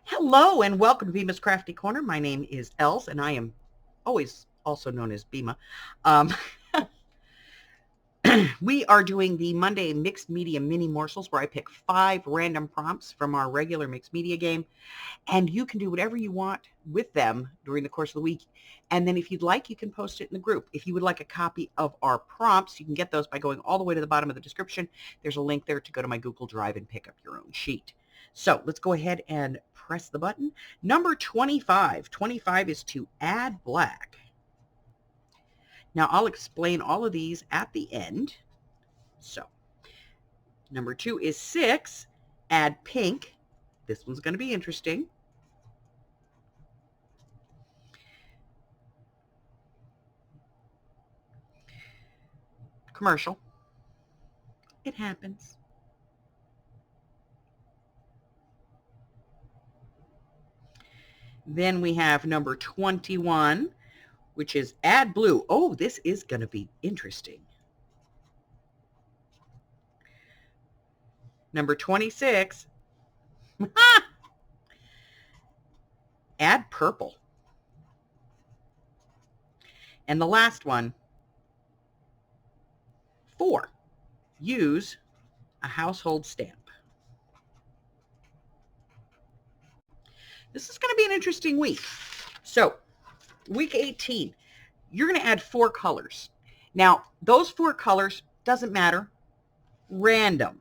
Hello and welcome to Bima's Crafty Corner. My name is Els and I am always also known as Bima. Um, we are doing the Monday Mixed Media Mini Morsels where I pick 5 random prompts from our regular mixed media game, and you can do whatever you want with them during the course of the week. And then if you'd like, you can post it in the group. If you would like a copy of our prompts, you can get those by going all the way to the bottom of the description. There's a link there to go to my Google Drive and pick up your own sheet. So let's go ahead and press the button. Number 25. 25 is to add black. Now I'll explain all of these at the end. So number 2 is 6. Add pink. This one's going to be interesting. Commercial. It happens. Then we have number 21, which is add blue. Oh, this is going to be interesting. Number 26, add purple. And the last one, 4, use a household stamp. This is going to be an interesting week. So, week 18, you're going to add 4 colors. Now, those 4 colors, doesn't matter, random,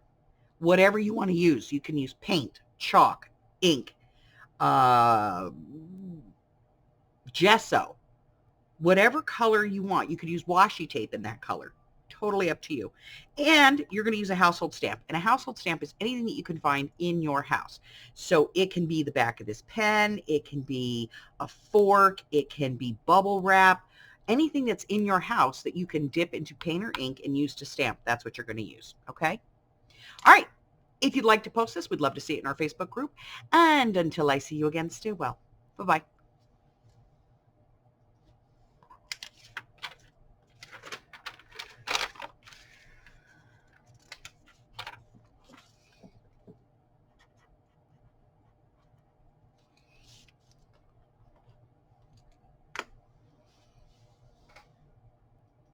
whatever you want to use. You can use paint, chalk, ink, gesso, whatever color you want. You could use washi tape in that color. Totally up to you. And you're going to use a household stamp. And a household stamp is anything that you can find in your house. So it can be the back of this pen. It can be a fork. It can be bubble wrap. Anything that's in your house that you can dip into paint or ink and use to stamp. That's what you're going to use. Okay? All right. If you'd like to post this, we'd love to see it in our Facebook group. And until I see you again, stay well. Bye-bye.